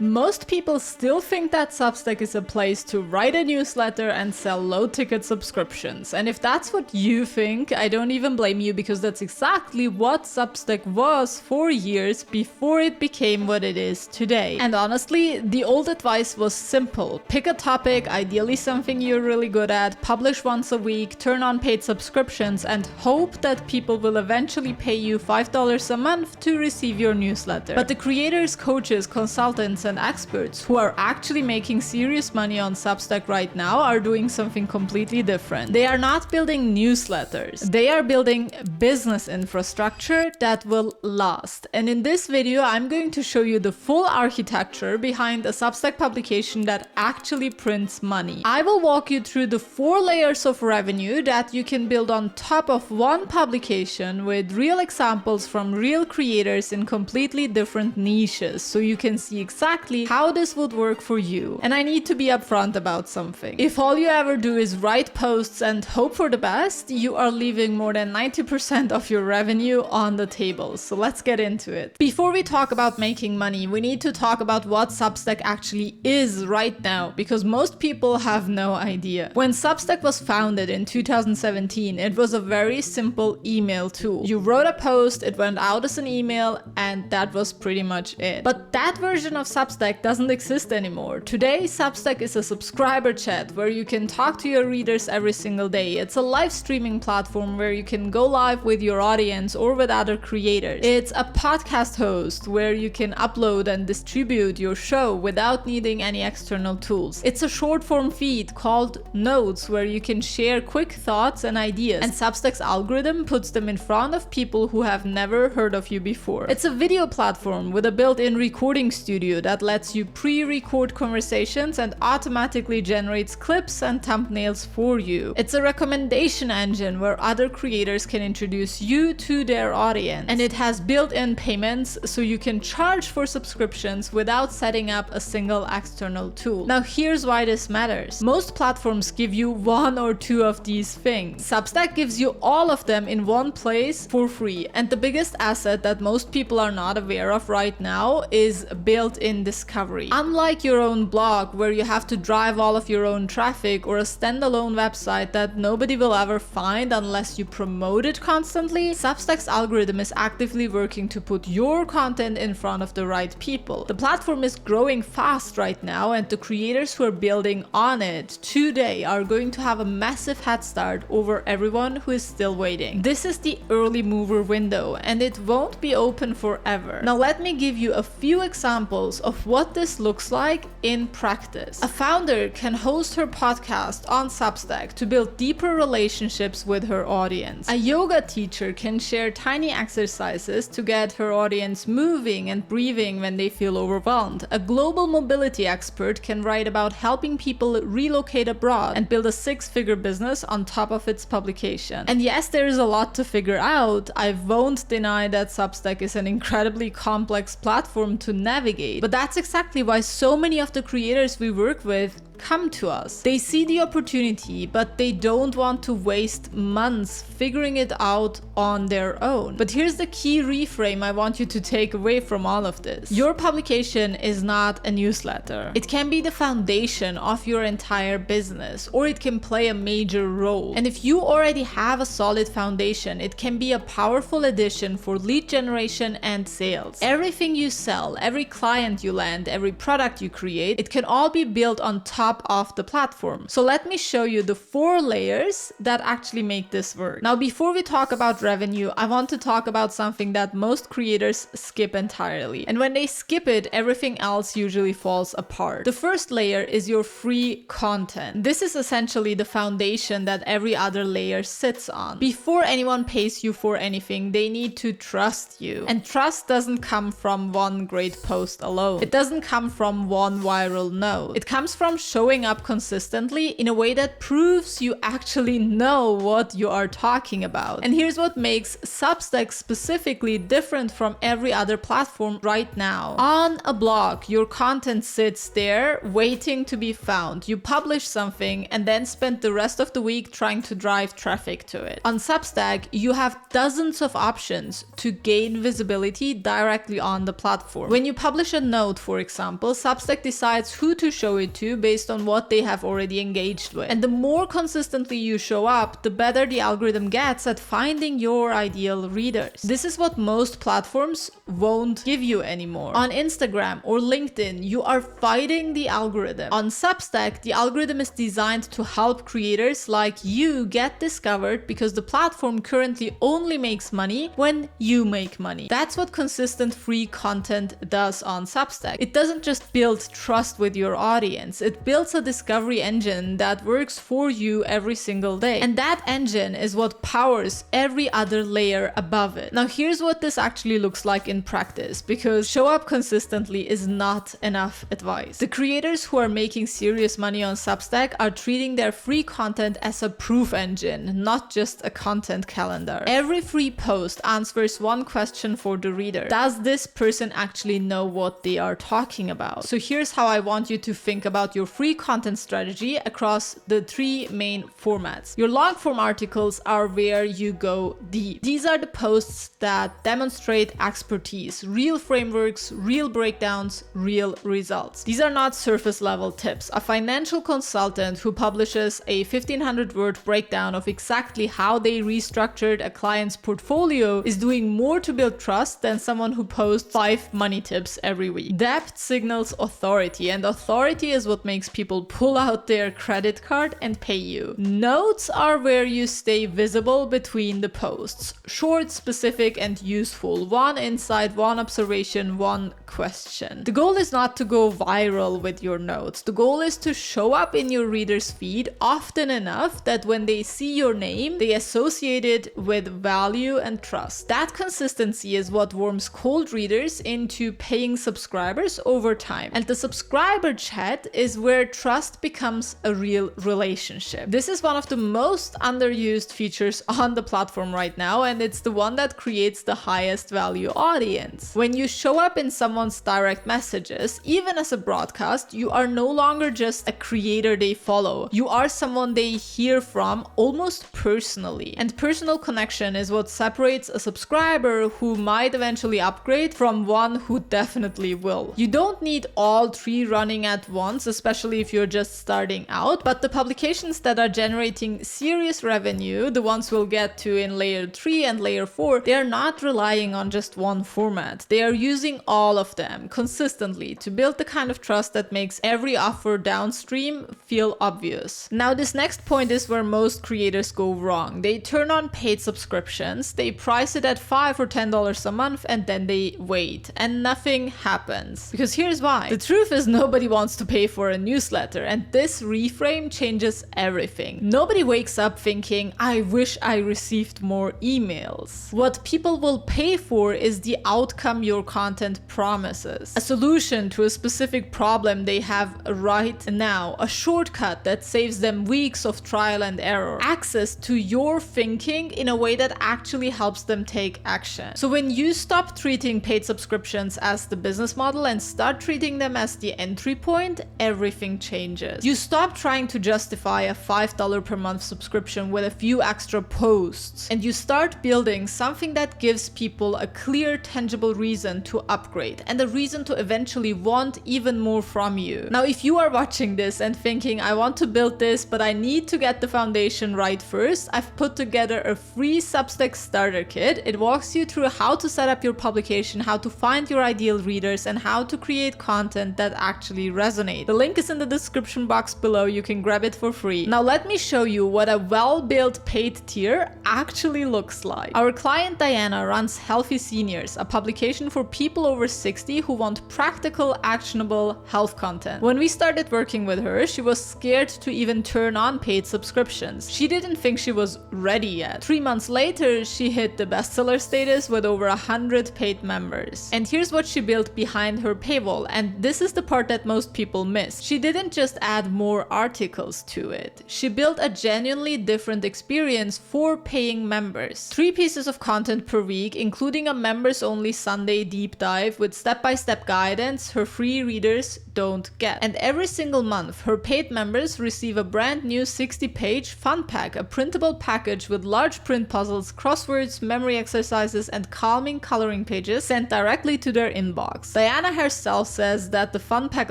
Most people still think that Substack is a place to write a newsletter and sell low-ticket subscriptions. And if that's what you think, I don't even blame you, because that's exactly what Substack was for years before it became what it is today. And honestly, the old advice was simple. Pick a topic, ideally something you're really good at, publish once a week, turn on paid subscriptions, and hope that people will eventually pay you $5 a month to receive your newsletter. But the creators, coaches, consultants, and experts who are actually making serious money on Substack right now are doing something completely different. They are not building newsletters. They are building business infrastructure that will last. And in this video, I'm going to show you the full architecture behind a Substack publication that actually prints money. I will walk you through the 4 layers of revenue that you can build on top of one publication with real examples from real creators in completely different niches, so you can see exactly how this would work for you. And I need to be upfront about something. If all you ever do is write posts and hope for the best, you are leaving more than 90% of your revenue on the table. So let's get into it. Before we talk about making money, we need to talk about what Substack actually is right now, because most people have no idea. When Substack was founded in 2017, it was a very simple email tool. You wrote a post, it went out as an email, and that was pretty much it. But that version of Substack doesn't exist anymore. Today, Substack is a subscriber chat where you can talk to your readers every single day. It's a live streaming platform where you can go live with your audience or with other creators. It's a podcast host where you can upload and distribute your show without needing any external tools. It's a short form feed called Notes where you can share quick thoughts and ideas, and Substack's algorithm puts them in front of people who have never heard of you before. It's a video platform with a built-in recording studio that lets you pre-record conversations and automatically generates clips and thumbnails for you. It's a recommendation engine where other creators can introduce you to their audience. And it has built-in payments, so you can charge for subscriptions without setting up a single external tool. Now here's why this matters. Most platforms give you 1 or 2 of these things. Substack gives you all of them in one place for free. And the biggest asset that most people are not aware of right now is built-in discovery. Unlike your own blog, where you have to drive all of your own traffic, or a standalone website that nobody will ever find unless you promote it constantly, Substack's algorithm is actively working to put your content in front of the right people. The platform is growing fast right now, and the creators who are building on it today are going to have a massive head start over everyone who is still waiting. This is the early mover window, and it won't be open forever. Now let me give you a few examples of what this looks like in practice. A founder can host her podcast on Substack to build deeper relationships with her audience. A yoga teacher can share tiny exercises to get her audience moving and breathing when they feel overwhelmed. A global mobility expert can write about helping people relocate abroad and build a 6-figure business on top of its publication. And yes, there is a lot to figure out. I won't deny that Substack is an incredibly complex platform to navigate, but that's exactly why so many of the creators we work with come to us. They see the opportunity, but they don't want to waste months figuring it out on their own. But here's the key reframe I want you to take away from all of this. Your publication is not a newsletter. It can be the foundation of your entire business, or it can play a major role. And if you already have a solid foundation, it can be a powerful addition for lead generation and sales. Everything you sell, every client you land, every product you create, it can all be built on top of the platform. So let me show you the 4 layers that actually make this work. Now, before we talk about revenue, I want to talk about something that most creators skip entirely. And when they skip it, everything else usually falls apart. The first layer is your free content. This is essentially the foundation that every other layer sits on. Before anyone pays you for anything, they need to trust you. And trust doesn't come from one great post alone. It doesn't come from one viral note. It comes from showing showing up consistently in a way that proves you actually know what you are talking about. And here's what makes Substack specifically different from every other platform right now. On a blog, your content sits there waiting to be found. You publish something and then spend the rest of the week trying to drive traffic to it. On Substack, you have dozens of options to gain visibility directly on the platform. When you publish a note, for example, Substack decides who to show it to based on what they have already engaged with. And the more consistently you show up, the better the algorithm gets at finding your ideal readers. This is what most platforms won't give you anymore. On Instagram or LinkedIn, you are fighting the algorithm. On Substack, the algorithm is designed to help creators like you get discovered because the platform currently only makes money when you make money. That's what consistent free content does on Substack. It doesn't just build trust with your audience, it builds a discovery engine that works for you every single day. And that engine is what powers every other layer above it. Now here's what this actually looks like in practice, because show up consistently is not enough advice. The creators who are making serious money on Substack are treating their free content as a proof engine, not just a content calendar. Every free post answers one question for the reader. Does this person actually know what they are talking about? So here's how I want you to think about your free content strategy across the three main formats. Your long form articles are where you go deep. These are the posts that demonstrate expertise, real frameworks, real breakdowns, real results. These are not surface level tips. A financial consultant who publishes a 1500 word breakdown of exactly how they restructured a client's portfolio is doing more to build trust than someone who posts 5 money tips every week. Depth signals authority, and authority is what makes people pull out their credit card and pay you. Notes are where you stay visible between the posts. Short, specific, and useful. One insight, one observation, one question. The goal is not to go viral with your notes. The goal is to show up in your reader's feed often enough that when they see your name, they associate it with value and trust. That consistency is what warms cold readers into paying subscribers over time. And the subscriber chat is where trust becomes a real relationship. This is one of the most underused features on the platform right now, and it's the one that creates the highest value audience. When you show up in someone's direct messages, even as a broadcast, you are no longer just a creator they follow. You are someone they hear from almost personally. And personal connection is what separates a subscriber who might eventually upgrade from one who definitely will. You don't need all three running at once, especially if you're just starting out, but the publications that are generating serious revenue, the ones we'll get to in layer 3 and layer 4, they are not relying on just one format. They are using all of them consistently to build the kind of trust that makes every offer downstream feel obvious. Now, this next point is where most creators go wrong. They turn on paid subscriptions, they price it at $5 or $10 a month, and then they wait, and nothing happens. Because here's why. The truth is nobody wants to pay for a newsletter, and this reframe changes everything. Nobody wakes up thinking, I wish I received more emails. What people will pay for is the outcome your content promises. A solution to a specific problem they have right now, a shortcut that saves them weeks of trial and error, access to your thinking in a way that actually helps them take action. So when you stop treating paid subscriptions as the business model and start treating them as the entry point, everything changes. You stop trying to justify a $5 per month subscription with a few extra posts, and you start building something that gives people a clear, tangible reason to upgrade and a reason to eventually want even more from you. Now, if you are watching this and thinking, I want to build this, but I need to get the foundation right first, I've put together a free Substack starter kit. It walks you through how to set up your publication, how to find your ideal readers, and how to create content that actually resonates. The link is in the description box below. You can grab it for free. Now let me show you what a well-built paid tier actually looks like. Our client Diana runs Healthy Seniors, a publication for people over 60 who want practical, actionable health content. When we started working with her, she was scared to even turn on paid subscriptions. She didn't think she was ready yet. 3 months later, she hit the bestseller status with over 100 paid members. And here's what she built behind her paywall, and this is the part that most people miss. She didn't just add more articles to it. She built a genuinely different experience for paying members. 3 pieces of content per week, including a members-only Sunday deep dive with step-by-step guidance her free readers don't get. And every single month, her paid members receive a brand new 60-page fun pack, a printable package with large print puzzles, crosswords, memory exercises, and calming coloring pages sent directly to their inbox. Diana herself says that the fun pack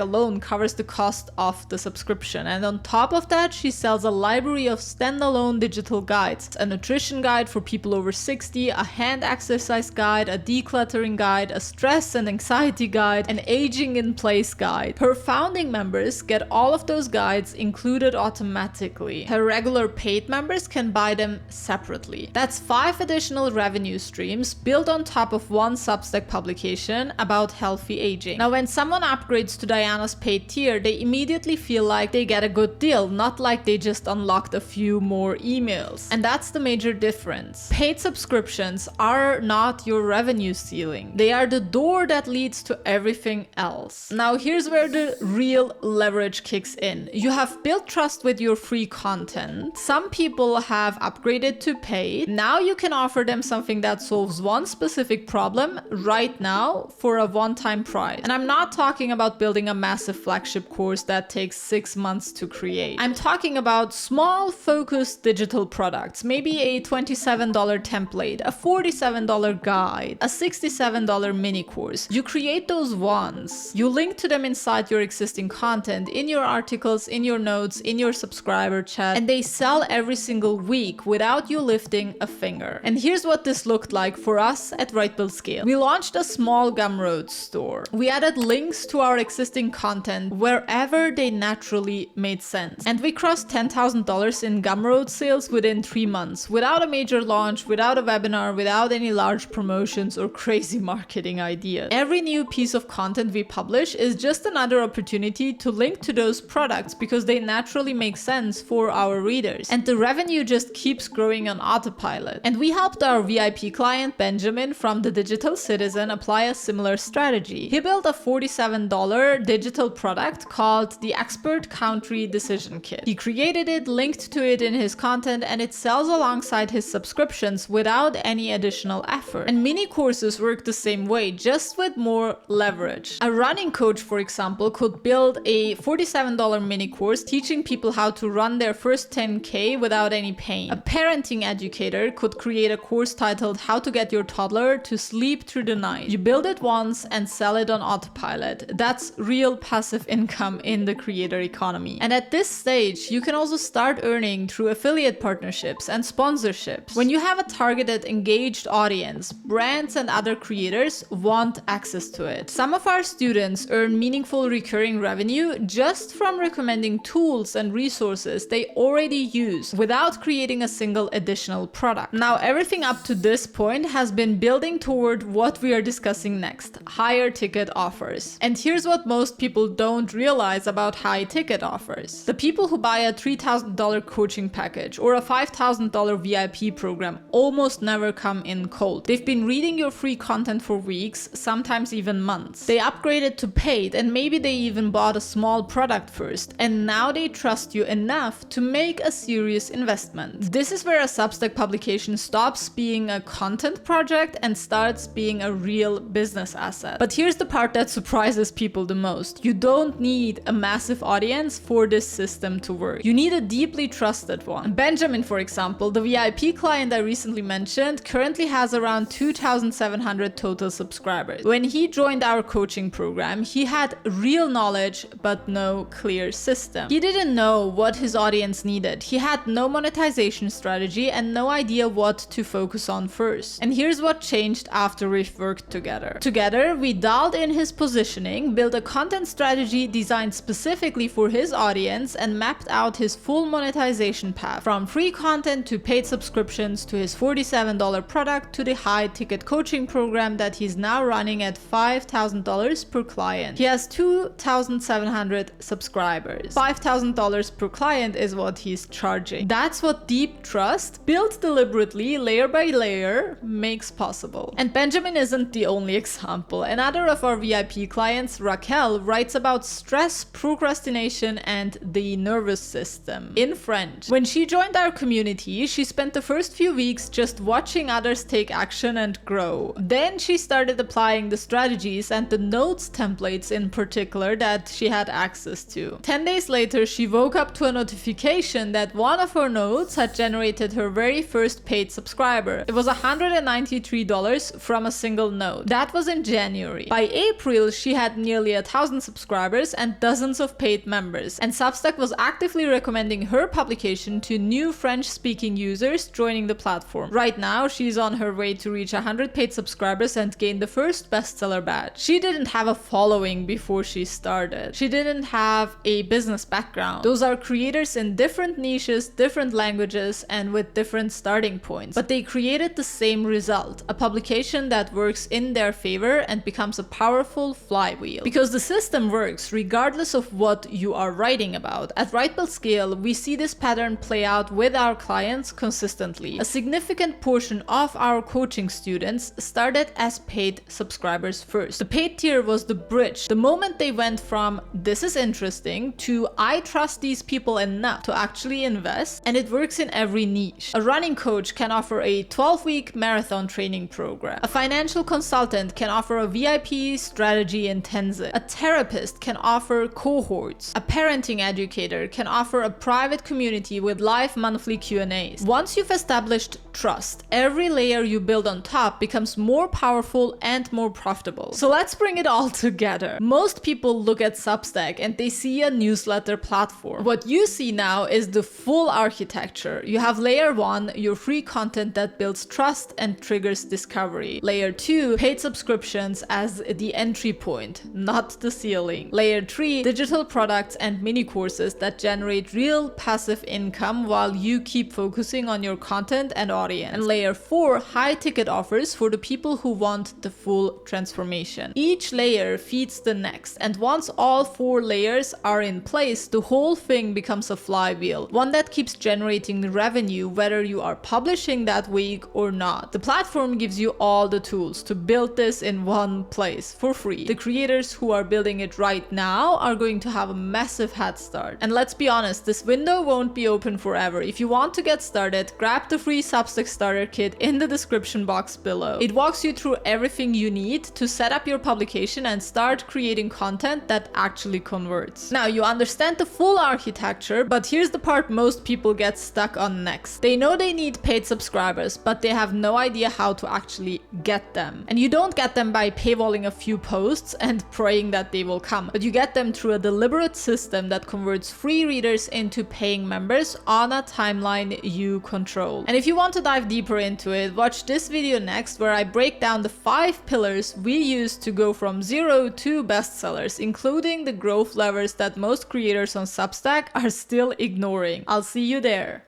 alone covers the cost of the subscription, and on top of that, she sells a library of standalone digital guides, a nutrition guide for people over 60, a hand exercise guide, a decluttering guide, a stress and anxiety guide, an aging in place guide. Her founding members get all of those guides included automatically. Her regular paid members can buy them separately. That's 5 additional revenue streams built on top of one Substack publication about healthy aging. Now, when someone upgrades to Diana's paid tier, they immediately feel like they get a good deal, not like they just unlocked a few more emails. And that's the major difference. Paid subscriptions are not your revenue ceiling. They are the door that leads to everything else. Now, here's where the real leverage kicks in. You have built trust with your free content. Some people have upgraded to paid. Now you can offer them something that solves one specific problem right now for a one-time price. And I'm not talking about building a massive flagship course that takes 6 months to create. I'm talking about small, focused digital products. Maybe a $27 template, a $47 guide, a $67 mini course. You create those once. You link to them inside your existing content, in your articles, in your notes, in your subscriber chat, and they sell every single week without you lifting a finger. And here's what this looked like for us at Right Build Scale. We launched a small Gumroad store. We added links to our existing content wherever they naturally made sense. And we crossed $10,000 in Gumroad sales within 3 months, without a major launch, without a webinar, without any large promotions or crazy marketing ideas. Every new piece of content we publish is just another opportunity to link to those products because they naturally make sense for our readers. And the revenue just keeps growing on autopilot. And we helped our VIP client Benjamin from The Digital Citizen apply a similar strategy. He built a $47 digital product called the Expert Country Decision Kit. He created it, linked to it in his content, and it sells alongside his subscriptions without any additional effort. And mini courses work the same way, just with more leverage. A running coach, for example, could build a $47 mini course teaching people how to run their first 10K without any pain. A parenting educator could create a course titled How to Get Your Toddler to Sleep Through the Night. You build it once and sell it on autopilot. That's real passive income in the creator economy. And at this stage, you can also start earning through affiliate partnerships and sponsorships. When you have a targeted, engaged audience, brands and other creators want access to it. Some of our students earn meaningful recurring revenue just from recommending tools and resources they already use without creating a single additional product. Now, everything up to this point has been building toward what we are discussing next: higher ticket offers. And here's what most people don't realize about high ticket offers. The people who buy a $3,000 coaching package or a $5,000 VIP program almost never come in cold. They've been reading your free content for weeks, sometimes even months. They upgraded to paid, and maybe they even bought a small product first, and now they trust you enough to make a serious investment. This is where a Substack publication stops being a content project and starts being a real business asset. But here's the part that surprises people the most. You don't need a massive audience for this system to work. You need a deeply trusted one. Benjamin, for example, the VIP client I recently mentioned, currently has around 2,700 total subscribers. When he joined our coaching program, he had real knowledge but no clear system. He didn't know what his audience needed. He had no monetization strategy and no idea what to focus on first. And here's what changed after we've worked together. Together, we dialed in his positioning, built a content strategy designed specifically for his audience, and mapped out his full monetization path, from free content to paid subscriptions to his $47 product to the high ticket coaching program that he's now running at $5,000 per client. He has 2 2,700 subscribers. $5,000 per client is what he's charging. That's what deep trust, built deliberately, layer by layer, makes possible. And Benjamin isn't the only example. Another of our VIP clients, Raquel, writes about stress, procrastination, and the nervous system in French. When she joined our community, she spent the first few weeks just watching others take action and grow. Then she started applying the strategies and the notes templates in particular that she had access to. 10 days later, she woke up to a notification that one of her notes had generated her very first paid subscriber. It was $193 from a single note. That was in January. By April, she had nearly 1,000 subscribers and dozens of paid members, and Substack was actively recommending her publication to new French-speaking users joining the platform. Right now, she's on her way to reach 100 paid subscribers and gain the first bestseller badge. She didn't have a following before she started. She didn't have a business background. Those are creators in different niches, different languages, and with different starting points. But they created the same result, a publication that works in their favor and becomes a powerful flywheel. Because the system works regardless of what you are writing about. At Writebuild Scale, we see this pattern play out with our clients consistently. A significant portion of our coaching students started as paid subscribers first. The paid tier was the bridge. The moment they went from "this is interesting" to "I trust these people enough to actually invest," and it works in every niche. A running coach can offer a 12-week marathon training program. A financial consultant can offer a VIP strategy intensive. A therapist can offer cohorts. A parenting educator can offer a private community with live monthly Q&As. Once you've established trust, every layer you build on top becomes more powerful and more profitable. So let's bring it all together. Most people look at Substack and they see a newsletter platform. What you see now is the full architecture. You have layer 1, your free content that builds trust and triggers discovery. Layer 2, paid subscriptions as the entry point, not the ceiling. Layer 3, digital products and mini courses that generate real passive income while you keep focusing on your content and audience. And layer 4, high ticket offers for the people who want the full transformation. Each layer feeds the next, and once all 4 layers are in place, the whole thing becomes a flywheel, one that keeps generating revenue whether you are publishing that week or not. The platform gives you all the tools to build this in one place for free. The creators who are building it right now are going to have a massive head start. And let's be honest, this window won't be open forever. If you want to get started, grab the free Substack starter kit in the description box below. It walks you through everything you need to set up your publication and start creating content that actually converts. Now, you understand the full architecture, but here's the part most people get stuck on next. They know they need paid subscribers, but they have no idea how to actually get them. And you don't get them by paywalling a few posts and praying that they will come, but you get them through a deliberate system that converts free readers into paying members on a timeline you control. And if you want to dive deeper into it, watch this video next where I break down the 5 pillars we use to go from 0 to bestsellers, including the growth levers that most creators on Substack are still ignoring. I'll see you there.